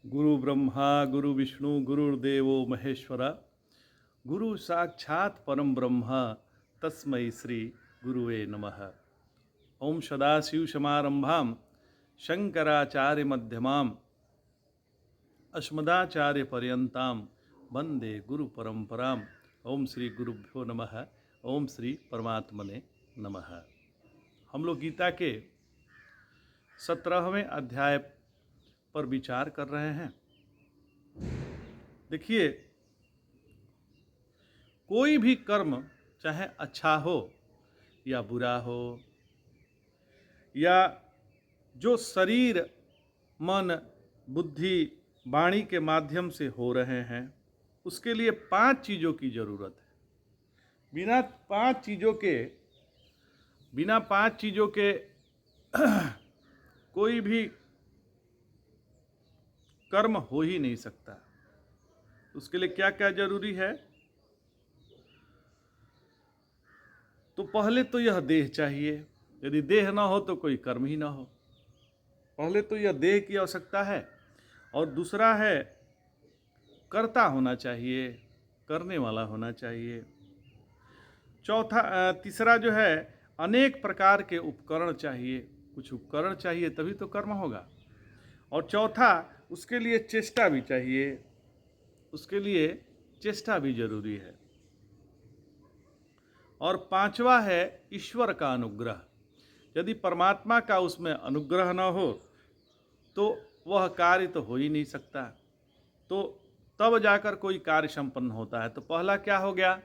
गुरु ब्रह्मा गुरु विष्णु गुरुर्देवो महेश्वरा गुरु साक्षात् परम ब्रह्म तस्मै श्री गुरुवे नमः। ओम सदाशिव समारंभाम शंकराचार्य मध्यमाम अस्मदाचार्य पर्यंताम वंदे गुरु परंपराम। ओम श्री गुरुभ्यो नमः। ओम श्री परमात्मने नमः। हम लोग गीता के 17वें अध्याय पर विचार कर रहे हैं। देखिए, कोई भी कर्म चाहे अच्छा हो या बुरा हो, या जो शरीर मन बुद्धि वाणी के माध्यम से हो रहे हैं, उसके लिए 5 चीज़ों की ज़रूरत है। बिना पांच चीज़ों के कोई भी कर्म हो ही नहीं सकता। उसके लिए क्या क्या जरूरी है? तो पहले तो यह देह चाहिए। यदि देह ना हो तो कोई कर्म ही ना हो। पहले तो यह देह की आवश्यकता है, और दूसरा है कर्ता होना चाहिए, करने वाला होना चाहिए। तीसरा जो है, अनेक प्रकार के उपकरण चाहिए। कुछ उपकरण चाहिए तभी तो कर्म होगा। और चौथा, उसके लिए चेष्टा भी चाहिए। उसके लिए चेष्टा भी जरूरी है। और पांचवा है ईश्वर का अनुग्रह। यदि परमात्मा का उसमें अनुग्रह न हो तो वह कार्य तो हो ही नहीं सकता। तो तब जाकर कोई कार्य संपन्न होता है। तो पहला क्या हो गया?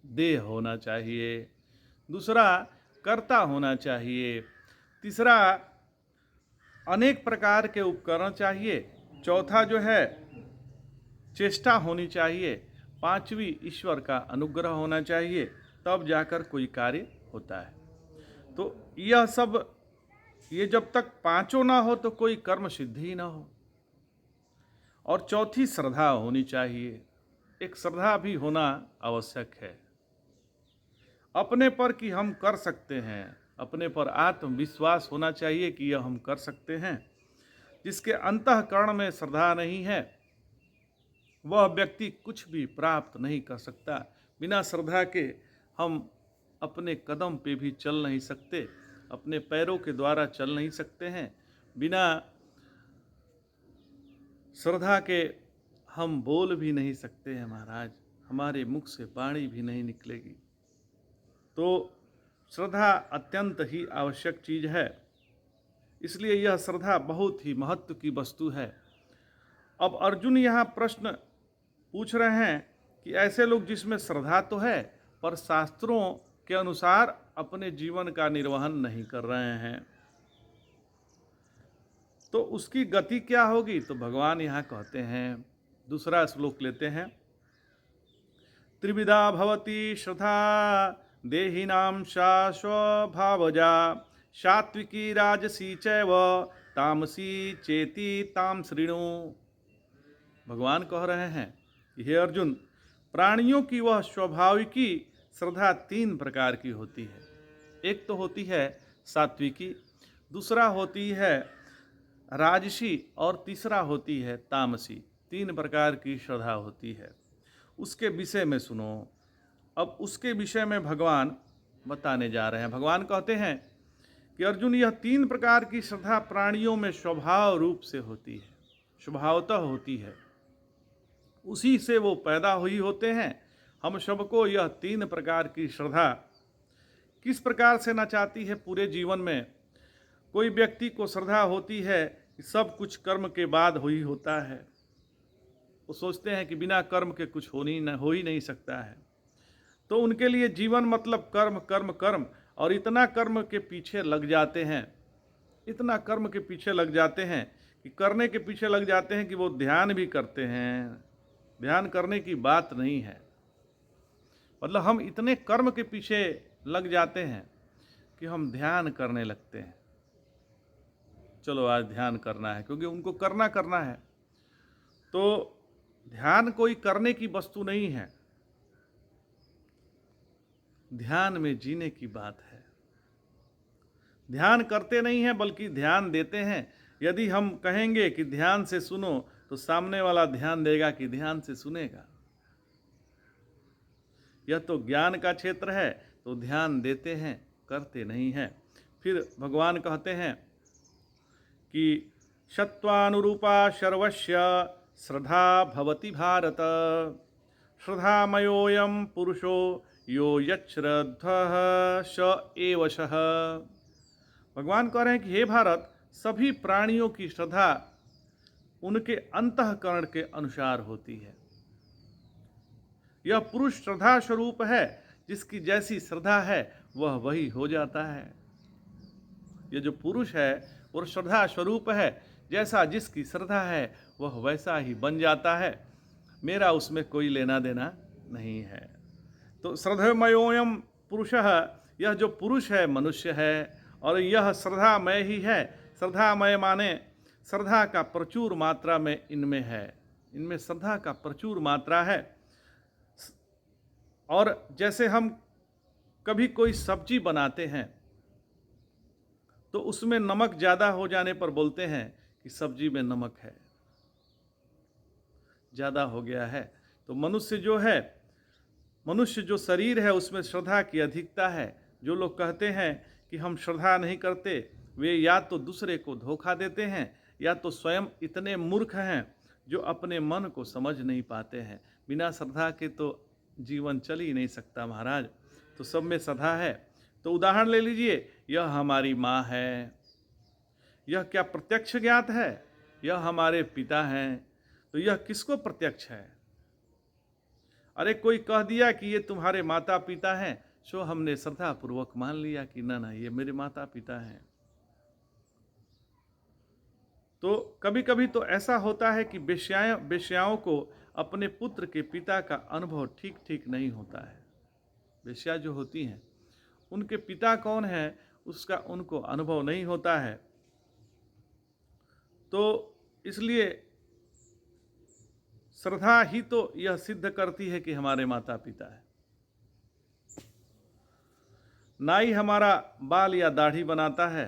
देह होना चाहिए। दूसरा, कर्ता होना चाहिए। तीसरा, अनेक प्रकार के उपकरण चाहिए। चौथा जो है, चेष्टा होनी चाहिए। पांचवी, ईश्वर का अनुग्रह होना चाहिए। तब जाकर कोई कार्य होता है। तो ये जब तक पांचों ना हो तो कोई कर्म सिद्धि ही ना हो। और चौथी, श्रद्धा होनी चाहिए। एक श्रद्धा भी होना आवश्यक है, अपने पर कि हम कर सकते हैं। अपने पर आत्मविश्वास होना चाहिए कि यह हम कर सकते हैं। जिसके अंतःकरण में श्रद्धा नहीं है, वह व्यक्ति कुछ भी प्राप्त नहीं कर सकता। बिना श्रद्धा के हम अपने कदम पे भी चल नहीं सकते, अपने पैरों के द्वारा चल नहीं सकते हैं। बिना श्रद्धा के हम बोल भी नहीं सकते हैं महाराज। हमारे मुख से वाणी भी नहीं निकलेगी। तो श्रद्धा अत्यंत ही आवश्यक चीज़ है। इसलिए यह श्रद्धा बहुत ही महत्व की वस्तु है। अब अर्जुन यहाँ प्रश्न पूछ रहे हैं कि ऐसे लोग जिसमें श्रद्धा तो है पर शास्त्रों के अनुसार अपने जीवन का निर्वहन नहीं कर रहे हैं, तो उसकी गति क्या होगी? तो भगवान यहाँ कहते हैं, दूसरा श्लोक लेते हैं। त्रिविधा भवती श्रद्धा देहिनां सा स्वभावजा सात्विकी राजसी चैव तामसी चेति ताम श्रृणु। भगवान कह रहे हैं, हे अर्जुन, प्राणियों की वह स्वाभाविकी श्रद्धा 3 प्रकार की होती है। एक तो होती है सात्विकी, दूसरा होती है राजसी, और तीसरा होती है तामसी। 3 प्रकार की श्रद्धा होती है। उसके विषय में सुनो। अब उसके विषय में भगवान बताने जा रहे हैं। भगवान कहते हैं कि अर्जुन, यह 3 प्रकार की श्रद्धा प्राणियों में स्वभाव रूप से होती है, स्वभावतः होती है। उसी से वो पैदा हुई होते हैं। हम सबको यह 3 प्रकार की श्रद्धा किस प्रकार से नचाती है पूरे जीवन में। कोई व्यक्ति को श्रद्धा होती है कि सब कुछ कर्म के बाद हुई होता है। वो सोचते हैं कि बिना कर्म के कुछ हो ही नहीं सकता है। तो उनके लिए जीवन मतलब कर्म कर्म कर्म, और इतना कर्म के पीछे लग जाते हैं, इतना कर्म के पीछे लग जाते हैं कि करने के पीछे लग जाते हैं कि वो ध्यान भी करते हैं। ध्यान करने की बात नहीं है, मतलब हम इतने कर्म के पीछे लग जाते हैं कि हम ध्यान करने लगते हैं। चलो आज ध्यान करना है, क्योंकि उनको करना है। तो ध्यान कोई करने की वस्तु नहीं है, ध्यान में जीने की बात है। ध्यान करते नहीं हैं बल्कि ध्यान देते हैं। यदि हम कहेंगे कि ध्यान से सुनो तो सामने वाला ध्यान देगा कि ध्यान से सुनेगा। यह तो ज्ञान का क्षेत्र है, तो ध्यान देते हैं, करते नहीं हैं। फिर भगवान कहते हैं कि सत्वानुरूपा सर्वस्य श्रद्धा भवति भारत, श्रद्धामयोऽयं पुरुषो यो यच्छ्रद्धः स एव सः। भगवान कह रहे हैं कि हे भारत, सभी प्राणियों की श्रद्धा उनके अंतःकरण के अनुसार होती है। यह पुरुष श्रद्धा स्वरूप है, जिसकी जैसी श्रद्धा है वह वही हो जाता है। यह जो पुरुष है वो श्रद्धा स्वरूप है, जैसा जिसकी श्रद्धा है वह वैसा ही बन जाता है। मेरा उसमें कोई लेना देना नहीं है। तो श्रद्धेमयोऽयं पुरुषः, यह जो पुरुष है मनुष्य है, और यह श्रद्धामय ही है। श्रद्धामय माने श्रद्धा का प्रचुर मात्रा में इनमें है, इनमें श्रद्धा का प्रचुर मात्रा है। और जैसे हम कभी कोई सब्जी बनाते हैं तो उसमें नमक ज़्यादा हो जाने पर बोलते हैं कि सब्जी में नमक है, ज़्यादा हो गया है। तो मनुष्य जो शरीर है उसमें श्रद्धा की अधिकता है। जो लोग कहते हैं कि हम श्रद्धा नहीं करते, वे या तो दूसरे को धोखा देते हैं, या तो स्वयं इतने मूर्ख हैं जो अपने मन को समझ नहीं पाते हैं। बिना श्रद्धा के तो जीवन चल ही नहीं सकता महाराज। तो सब में श्रद्धा है। तो उदाहरण ले लीजिए, यह हमारी माँ है, यह क्या प्रत्यक्ष ज्ञात है? यह हमारे पिता हैं, तो यह किसको प्रत्यक्ष है? अरे कोई कह दिया कि ये तुम्हारे माता पिता हैं, सो हमने श्रद्धा पूर्वक मान लिया कि ना ये मेरे माता पिता हैं। तो कभी कभी तो ऐसा होता है कि वेश्याओं को अपने पुत्र के पिता का अनुभव ठीक ठीक नहीं होता है। वेश्या जो होती हैं उनके पिता कौन है उसका उनको अनुभव नहीं होता है। तो इसलिए श्रद्धा ही तो यह सिद्ध करती है कि हमारे माता पिता है। नाई हमारा बाल या दाढ़ी बनाता है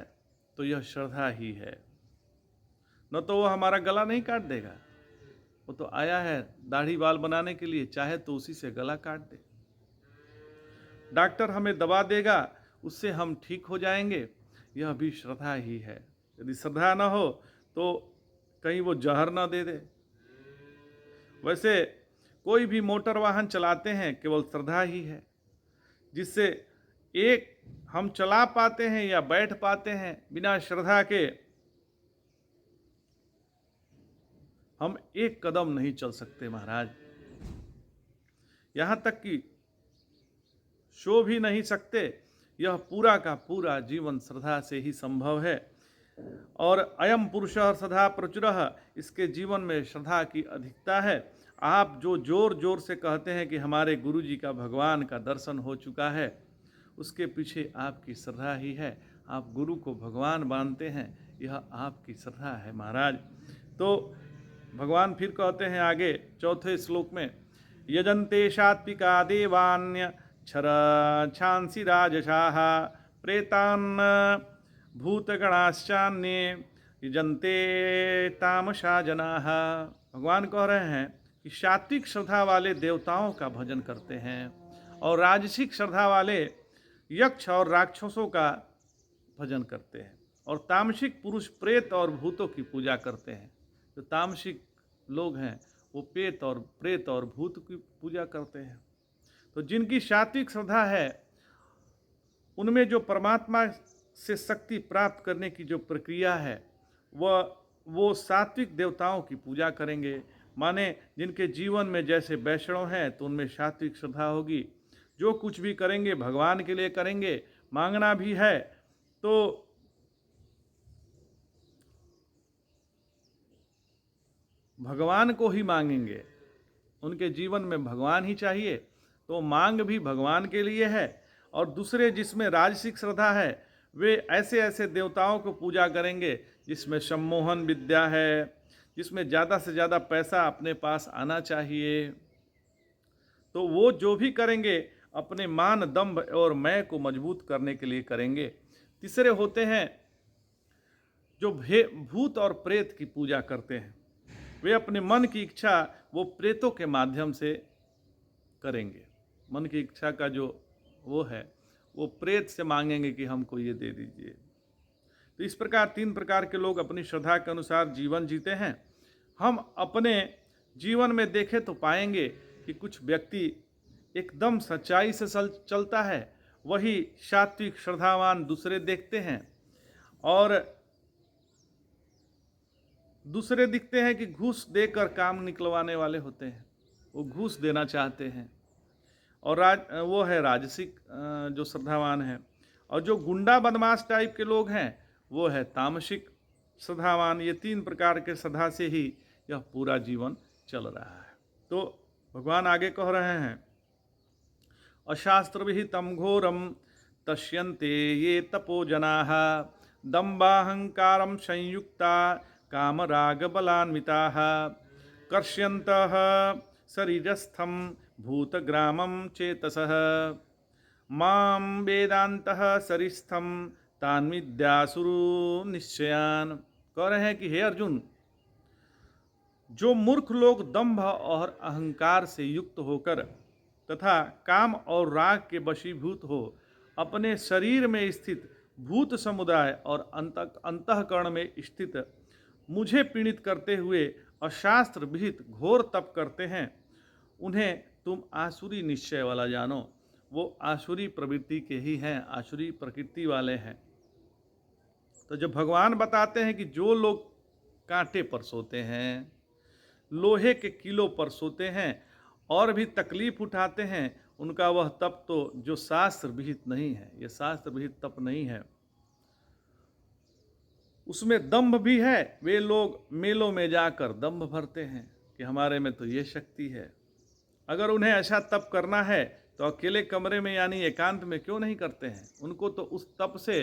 तो यह श्रद्धा ही है, न तो वो हमारा गला नहीं काट देगा। वो तो आया है दाढ़ी बाल बनाने के लिए, चाहे तो उसी से गला काट दे। डॉक्टर हमें दवा देगा, उससे हम ठीक हो जाएंगे, यह भी श्रद्धा ही है। यदि श्रद्धा न हो तो कहीं वो जहर न दे दे। वैसे कोई भी मोटर वाहन चलाते हैं केवल श्रद्धा ही है, जिससे एक हम चला पाते हैं या बैठ पाते हैं। बिना श्रद्धा के हम एक कदम नहीं चल सकते महाराज। यहाँ तक कि सो भी नहीं सकते। यह पूरा का पूरा जीवन श्रद्धा से ही संभव है। और अयम पुरुषः श्रद्धा प्रचुरः, इसके जीवन में श्रद्धा की अधिकता है। आप जो जोर जोर से कहते हैं कि हमारे गुरु जी का भगवान का दर्शन हो चुका है, उसके पीछे आपकी श्रद्धा ही है। आप गुरु को भगवान मानते हैं, यह आपकी श्रद्धा है महाराज। तो भगवान फिर कहते हैं आगे चौथे श्लोक में, यजन्ते सात्विका देवान्य छांसी राजसाः प्रेतान् भूतगणाश्चान्ये यजन्ते तामसा जनाः। भगवान कह रहे हैं कि सात्विक श्रद्धा वाले देवताओं का भजन करते हैं, और राजसिक श्रद्धा वाले यक्ष और राक्षसों का भजन करते हैं, और तामसिक पुरुष प्रेत और भूतों की पूजा करते हैं। जो तामसिक लोग हैं वो प्रेत और भूत की पूजा करते हैं। तो जिनकी सात्विक श्रद्धा है उनमें जो परमात्मा से शक्ति प्राप्त करने की जो प्रक्रिया है वो सात्विक देवताओं की पूजा करेंगे। माने जिनके जीवन में जैसे वैष्णव हैं तो उनमें सात्विक श्रद्धा होगी। जो कुछ भी करेंगे भगवान के लिए करेंगे। मांगना भी है तो भगवान को ही मांगेंगे। उनके जीवन में भगवान ही चाहिए, तो मांग भी भगवान के लिए है। और दूसरे जिसमें राजसिक श्रद्धा है वे ऐसे ऐसे देवताओं को पूजा करेंगे जिसमें सम्मोहन विद्या है, जिसमें ज़्यादा से ज़्यादा पैसा अपने पास आना चाहिए। तो वो जो भी करेंगे अपने मान दंभ और मैं को मजबूत करने के लिए करेंगे। तीसरे होते हैं जो भूत और प्रेत की पूजा करते हैं। वे अपने मन की इच्छा वो प्रेतों के माध्यम से करेंगे। मन की इच्छा का जो वो है वो प्रेत से मांगेंगे कि हमको ये दे दीजिए। तो इस प्रकार 3 प्रकार के लोग अपनी श्रद्धा के अनुसार जीवन जीते हैं। हम अपने जीवन में देखें तो पाएंगे कि कुछ व्यक्ति एकदम सच्चाई से चलता है, वही सात्विक श्रद्धावान दूसरे देखते हैं, और दूसरे दिखते हैं कि घूस देकर काम निकलवाने वाले होते हैं, वो घूस देना चाहते हैं, और वो है राजसिक जो श्रद्धावान है। और जो गुंडा बदमाश टाइप के लोग हैं वो है तामसिक श्रद्धावान। ये 3 प्रकार के श्रद्धा से ही यह पूरा जीवन चल रहा है। तो भगवान आगे कह रहे हैं, अशास्त्र विहितम घोरम तस्यन्ते ये तपो जनाः दम्बाहंकारं संयुक्ता कामराग बलान्विताः कर्ष्यन्तः शरीरस्थं भूतग्रामं चेतसः मां वेदान्तः शरीरस्थं तान् विद्यासुरो निश्चयान्। कह रहे हैं कि हे अर्जुन, जो मूर्ख लोग दंभ और अहंकार से युक्त होकर तथा काम और राग के वशीभूत हो अपने शरीर में स्थित भूत समुदाय और अंतःकरण में स्थित मुझे पीड़ित करते हुए अशास्त्र विहित घोर तप करते हैं, उन्हें तुम आसुरी निश्चय वाला जानो। वो आसुरी प्रवृत्ति के ही हैं, आसुरी प्रकृति वाले हैं। तो जब भगवान बताते हैं कि जो लोग कांटे पर सोते हैं, लोहे के किलो पर सोते हैं और भी तकलीफ उठाते हैं, उनका वह तप तो जो शास्त्र विहित नहीं है, ये शास्त्र विहित तप नहीं है। उसमें दंभ भी है। वे लोग मेलों में जाकर दंभ भरते हैं कि हमारे में तो ये शक्ति है। अगर उन्हें ऐसा तप करना है तो अकेले कमरे में यानी एकांत में क्यों नहीं करते हैं? उनको तो उस तप से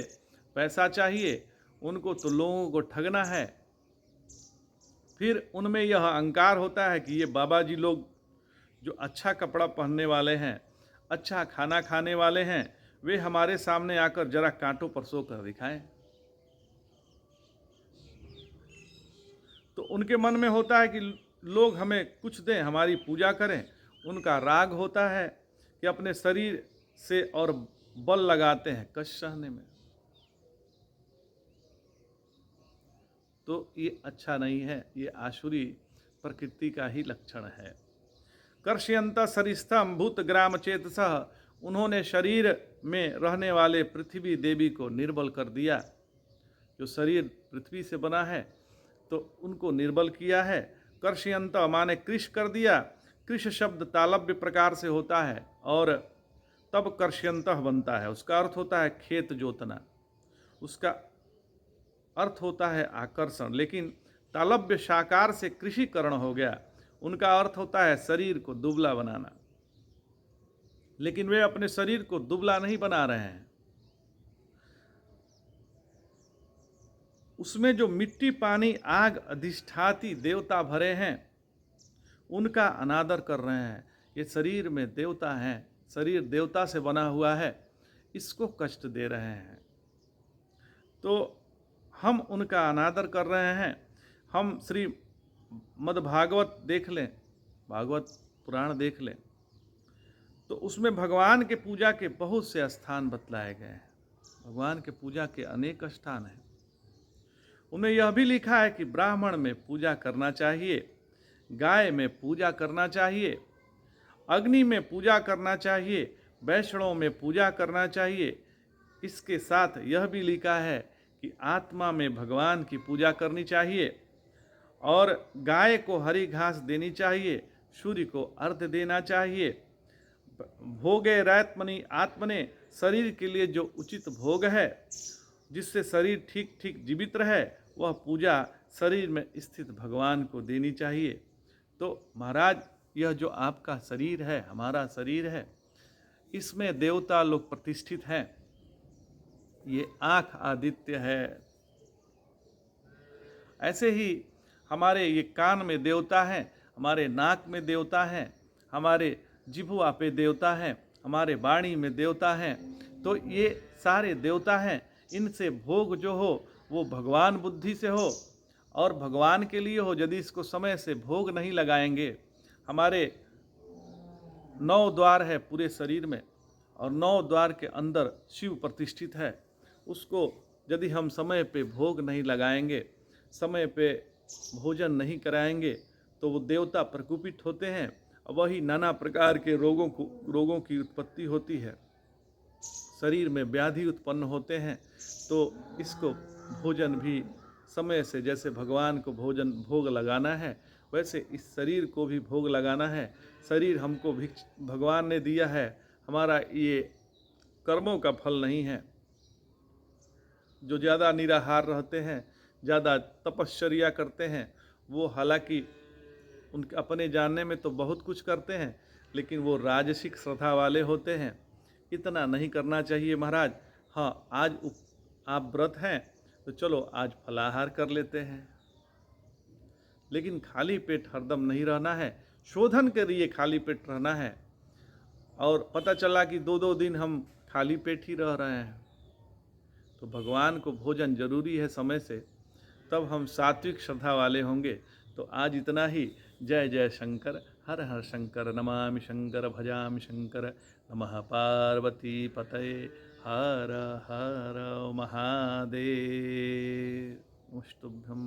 पैसा चाहिए, उनको तो लोगों को ठगना है। फिर उनमें यह अहंकार होता है कि ये बाबा जी लोग जो अच्छा कपड़ा पहनने वाले हैं, अच्छा खाना खाने वाले हैं, वे हमारे सामने आकर जरा कांटों पर सो कर दिखाएं। तो उनके मन में होता है कि लोग हमें कुछ दें, हमारी पूजा करें। उनका राग होता है कि अपने शरीर से और बल लगाते हैं कष्ट सहने में। तो ये अच्छा नहीं है, ये आसुरी प्रकृति का ही लक्षण है। कर्ष्यंत शरीरस्थम भूत ग्राम चेतसः, उन्होंने शरीर में रहने वाले पृथ्वी देवी को निर्बल कर दिया। जो शरीर पृथ्वी से बना है तो उनको निर्बल किया है। कर्ष्यंत माने कृश कर दिया। कृश शब्द तालव्य प्रकार से होता है और तब कर्ष्यंतः बनता है। उसका अर्थ होता है खेत जोतना, उसका अर्थ होता है आकर्षण। लेकिन तालव्य साकार से कृषिकरण हो गया, उनका अर्थ होता है शरीर को दुबला बनाना। लेकिन वे अपने शरीर को दुबला नहीं बना रहे हैं। उसमें जो मिट्टी पानी आग अधिष्ठाती देवता भरे हैं उनका अनादर कर रहे हैं। ये शरीर में देवता हैं, शरीर देवता से बना हुआ है, इसको कष्ट दे रहे हैं। तो हम उनका अनादर कर रहे हैं। हम श्री मद्भागवत देख लें, भागवत पुराण देख लें, तो उसमें भगवान के पूजा के बहुत से स्थान बतलाए गए हैं। भगवान के पूजा के अनेक स्थान हैं। उनमें यह भी लिखा है कि ब्राह्मण में पूजा करना चाहिए, गाय में पूजा करना चाहिए, अग्नि में पूजा करना चाहिए, वैष्णव में पूजा करना चाहिए। इसके साथ यह भी लिखा है कि आत्मा में भगवान की पूजा करनी चाहिए, और गाय को हरी घास देनी चाहिए, सूर्य को अर्घ्य देना चाहिए। भोगे रैत्मनि आत्मने, शरीर के लिए जो उचित भोग है जिससे शरीर ठीक ठीक जीवित रहे, वह पूजा शरीर में स्थित भगवान को देनी चाहिए। तो महाराज, यह जो आपका शरीर है, हमारा शरीर है, इसमें देवता लोग प्रतिष्ठित हैं। ये आँख आदित्य है। ऐसे ही हमारे ये कान में देवता हैं, हमारे नाक में देवता हैं, हमारे जिह्वा पे देवता हैं, हमारे वाणी में देवता हैं। तो ये सारे देवता हैं। इनसे भोग जो हो वो भगवान बुद्धि से हो, और भगवान के लिए हो, यदि इसको समय से भोग नहीं लगाएंगे, हमारे 9 द्वार है पूरे शरीर में और 9 द्वार के अंदर शिव प्रतिष्ठित है, उसको यदि हम समय पे भोग नहीं लगाएंगे, समय पे भोजन नहीं कराएंगे, तो वो देवता प्रकोपित होते हैं, वही नाना प्रकार के रोगों की उत्पत्ति होती है, शरीर में व्याधि उत्पन्न होते हैं। तो इसको भोजन भी समय से, जैसे भगवान को भोग लगाना है, वैसे इस शरीर को भी भोग लगाना है। शरीर हमको भगवान ने दिया है, हमारा ये कर्मों का फल नहीं है। जो ज़्यादा निराहार रहते हैं, ज़्यादा तपश्चर्या करते हैं, वो हालांकि उनके अपने जानने में तो बहुत कुछ करते हैं, लेकिन वो राजसिक श्रद्धा वाले होते हैं। इतना नहीं करना चाहिए महाराज। हाँ, आज आप व्रत हैं तो चलो आज फलाहार कर लेते हैं, लेकिन खाली पेट हरदम नहीं रहना है, शोधन के लिए खाली पेट रहना है। और पता चला कि 2-2 दिन हम खाली पेट ही रह रहे हैं, तो भगवान को भोजन जरूरी है समय से, तब हम सात्विक श्रद्धा वाले होंगे। तो आज इतना ही। जय जय शंकर, हर हर शंकर, नमामि शंकर, भजामि शंकर, नमः पार्वती पतये, हर हर महादेव। नमस्तुभ्यं।